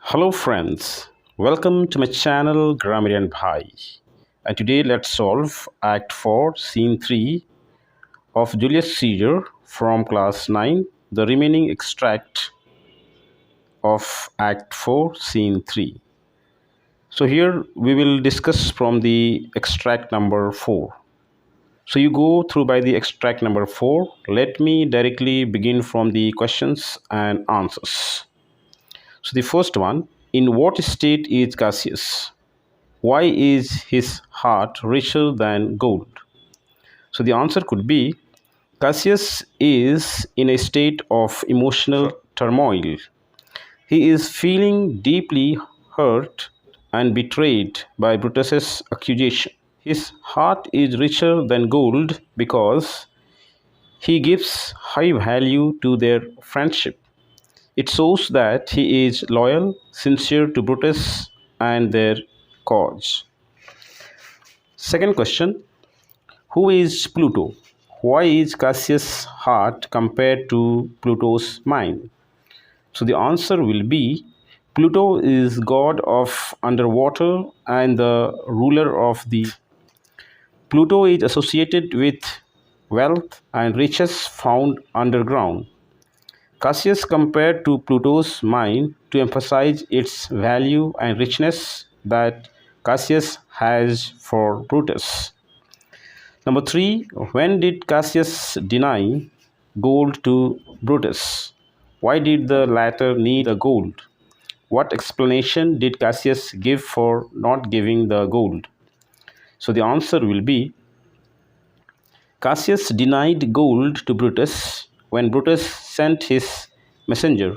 Hello friends, welcome to my channel Grammarian Bhai. And today let's solve Act 4, Scene 3 of Julius Caesar from class 9, the remaining extract of Act 4, Scene 3. So here we will discuss from the extract number 4. So you go through by the extract number 4. Let me directly begin from the questions and answers. So the first one, in what state is Cassius? Why is his heart richer than gold? So the answer could be Cassius is in a state of emotional turmoil. He is feeling deeply hurt and betrayed by Brutus's accusation. His heart is richer than gold because he gives high value to their friendship. It shows that he is loyal, sincere to Brutus and their cause. Second question, who is Pluto? Why is Cassius' heart compared to Pluto's mind? So the answer will be Pluto is god of underwater and the ruler of the Pluto is associated with wealth and riches found underground. Cassius compared to Pluto's mind to emphasize its value and richness that Cassius has for Brutus. Number 3, when did Cassius deny gold to Brutus? Why did the latter need the gold? What explanation did Cassius give for not giving the gold? So the answer will be Cassius denied gold to Brutus when Brutus sent his messenger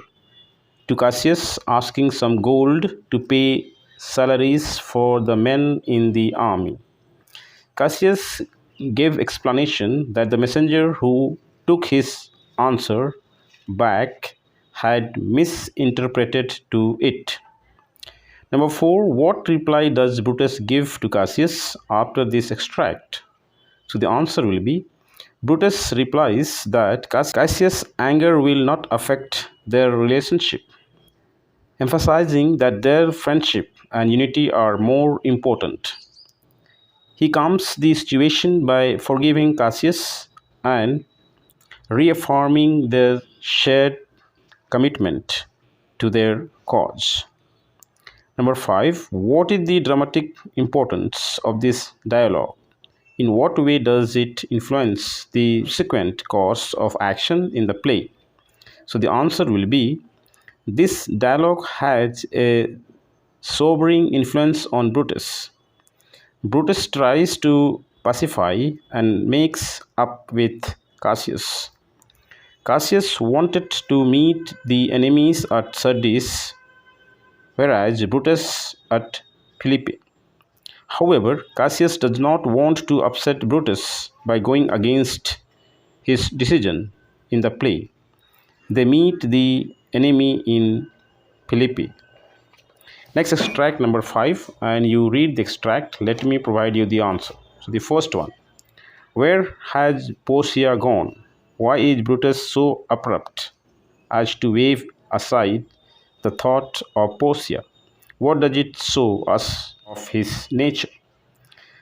to Cassius asking some gold to pay salaries for the men in the army. Cassius gave explanation that the messenger who took his answer back had misinterpreted to it. Number 4, what reply does Brutus give to Cassius after this extract? So the answer will be Brutus replies that Cassius' anger will not affect their relationship, emphasizing that their friendship and unity are more important. He calms the situation by forgiving Cassius and reaffirming their shared commitment to their cause. Number 5, what is the dramatic importance of this dialogue? In what way does it influence the subsequent course of action in the play? So the answer will be this dialogue has a sobering influence on Brutus. Brutus tries to pacify and makes up with Cassius. Cassius wanted to meet the enemies at Sardis, whereas Brutus at Philippi. However, Cassius does not want to upset Brutus by going against his decision in the play. They meet the enemy in Philippi. Next extract number 5, and you read the extract. Let me provide you the answer. So the first one, where has Portia gone? Why is Brutus so abrupt as to wave aside the thought of Portia? What does it show us of his nature?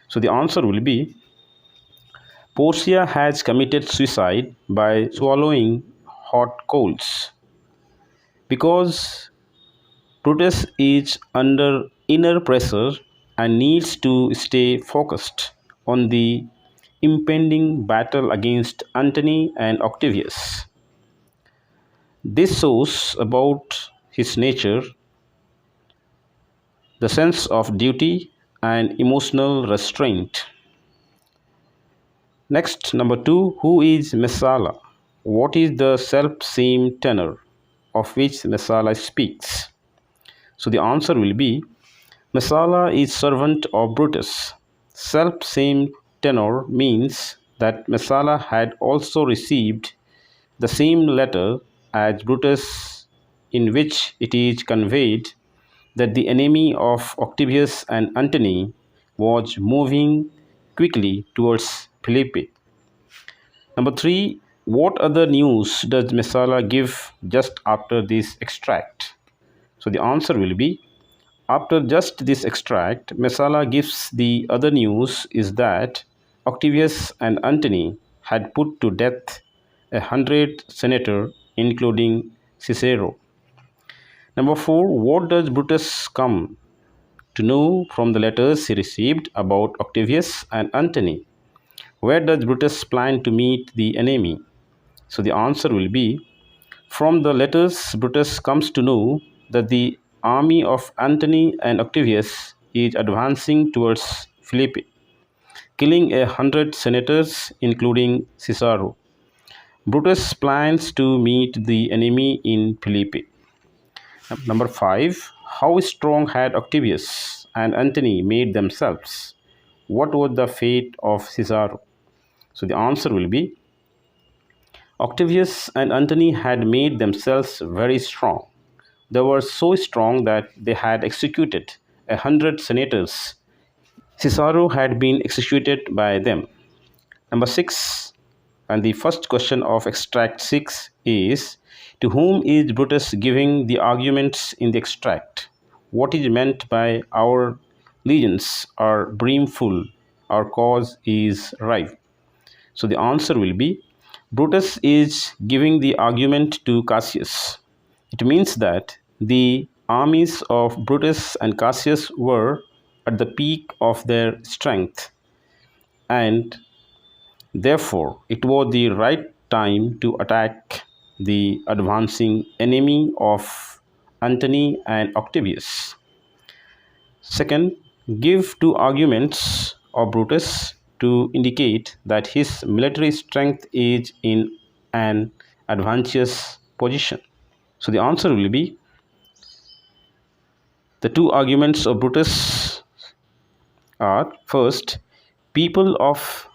So the answer will be Portia has committed suicide by swallowing hot coals. Because Brutus is under inner pressure and needs to stay focused on the impending battle against Antony and Octavius. This shows about his nature, the sense of duty and emotional restraint. Next, number 2, who is Messala? What is the self-same tenor of which Messala speaks? So the answer will be Messala is servant of Brutus. Self-same tenor means that Messala had also received the same letter as Brutus, in which it is conveyed that the enemy of Octavius and Antony was moving quickly towards Philippi. Number 3, what other news does Messala give just after this extract? So the answer will be, after just this extract, Messala gives the other news is that Octavius and Antony had put to death 100 senators, including Cicero. Number 4, what does Brutus come to know from the letters he received about Octavius and Antony? Where does Brutus plan to meet the enemy? So the answer will be, from the letters, Brutus comes to know that the army of Antony and Octavius is advancing towards Philippi, killing 100 senators, including Cicero. Brutus plans to meet the enemy in Philippi. Number 5. How strong had Octavius and Antony made themselves? What was the fate of Cicero? So the answer will be, Octavius and Antony had made themselves very strong. They were so strong that they had executed 100 senators. Cicero had been executed by them. Number 6, and the first question of extract 6 is, to whom is Brutus giving the arguments in the extract? What is meant by our legions are brimful, our cause is rife? So the answer will be, Brutus is giving the argument to Cassius. It means that the armies of Brutus and Cassius were at the peak of their strength, and therefore it was the right time to attack the advancing enemy of Antony and Octavius. Second, give two arguments of Brutus to indicate that his military strength is in an advantageous position. So the answer will be, the two arguments of Brutus are, first, people of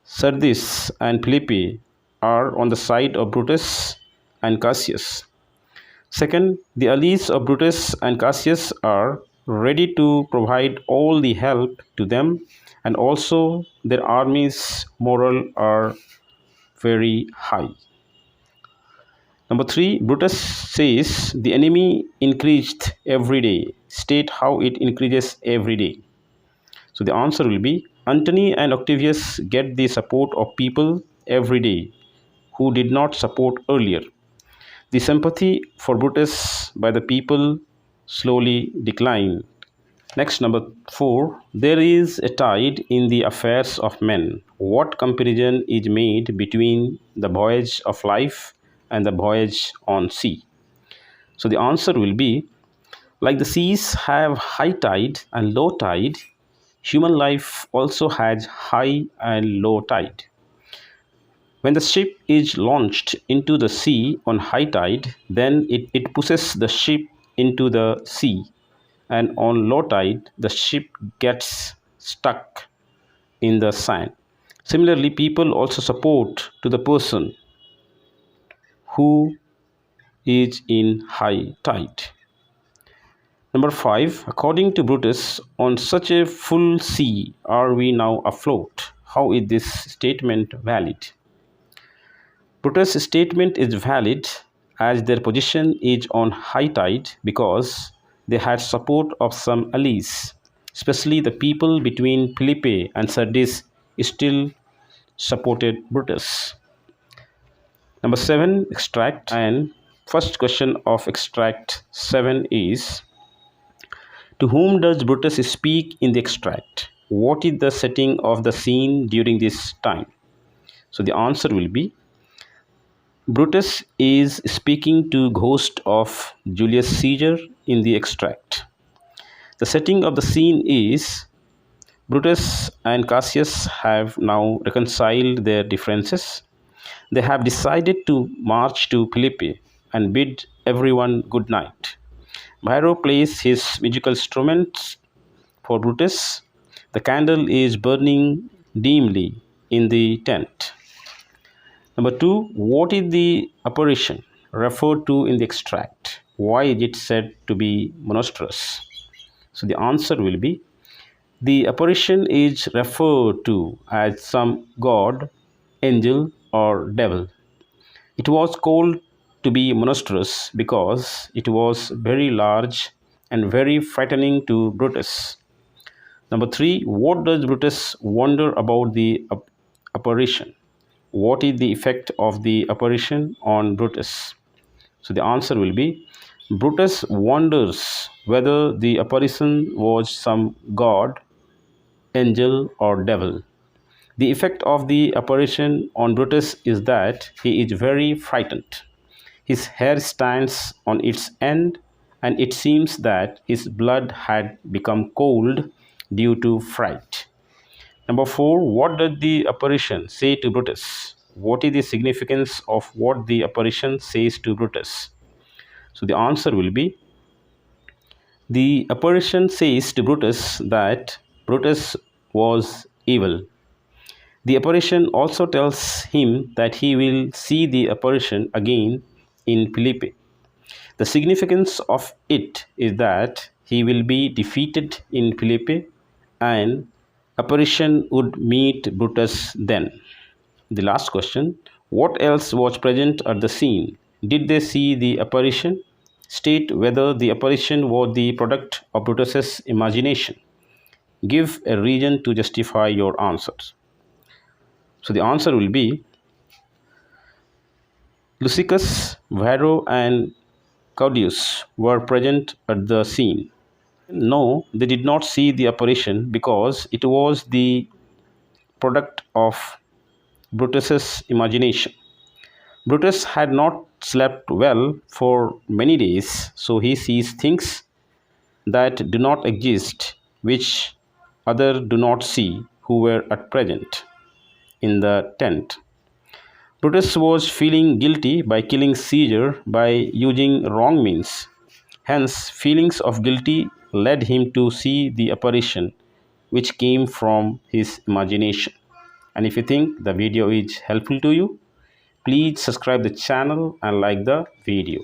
Sardis and Philippi are on the side of Brutus and Cassius. Second, the allies of Brutus and Cassius are ready to provide all the help to them, and also their armies' morale are very high. Number 3, Brutus says the enemy increased every day. State how it increases every day. So the answer will be, Antony and Octavius get the support of people every day who did not support earlier. The sympathy for Brutus by the people slowly declined. Next, number 4, there is a tide in the affairs of men. What comparison is made between the voyage of life and the voyage on sea? So the answer will be, like the seas have high tide and low tide, human life also has high and low tide. When the ship is launched into the sea on high tide, then it pushes the ship into the sea, and on low tide, the ship gets stuck in the sand. Similarly, people also support to the person who is in high tide. Number 5, according to Brutus, on such a full sea are we now afloat. How is this statement valid? Brutus' statement is valid as their position is on high tide because they had support of some allies, especially the people between Philippi and Sardis still supported Brutus. Number 7, extract, and first question of extract 7 is, to whom does Brutus speak in the extract? What is the setting of the scene during this time? So the answer will be, Brutus is speaking to ghost of Julius Caesar in the extract. The setting of the scene is, Brutus and Cassius have now reconciled their differences. They have decided to march to Philippi and bid everyone good night. Byro plays his musical instruments for Brutus. The candle is burning dimly in the tent. Number 2, what is the apparition referred to in the extract? Why is it said to be monstrous? So the answer will be, the apparition is referred to as some god, angel, or devil. It was called to be monstrous because it was very large and very frightening to Brutus. Number three, what does Brutus wonder about the apparition? What is the effect of the apparition on Brutus? So the answer will be Brutus wonders whether the apparition was some god, angel, or devil. The effect of the apparition on Brutus is that he is very frightened. His hair stands on its end, and it seems that his blood had become cold due to fright. Number four, what does the apparition say to Brutus? What is the significance of what the apparition says to Brutus? So the answer will be the apparition says to Brutus that Brutus was evil. The apparition also tells him that he will see the apparition again in Philippi. The significance of it is that he will be defeated in Philippi and apparition would meet Brutus then. The last question, what else was present at the scene? Did they see the apparition? State whether the apparition was the product of Brutus's imagination. Give a reason to justify your answers. So the answer will be Lusicus, Varro, and Claudius were present at the scene. No, they did not see the apparition because it was the product of Brutus's imagination. Brutus had not slept well for many days, so he sees things that do not exist, which others do not see who were at present in the tent. Brutus was feeling guilty by killing Caesar by using wrong means. Hence, feelings of guilty led him to see the apparition which came from his imagination. And if you think the video is helpful to you, please subscribe the channel and like the video.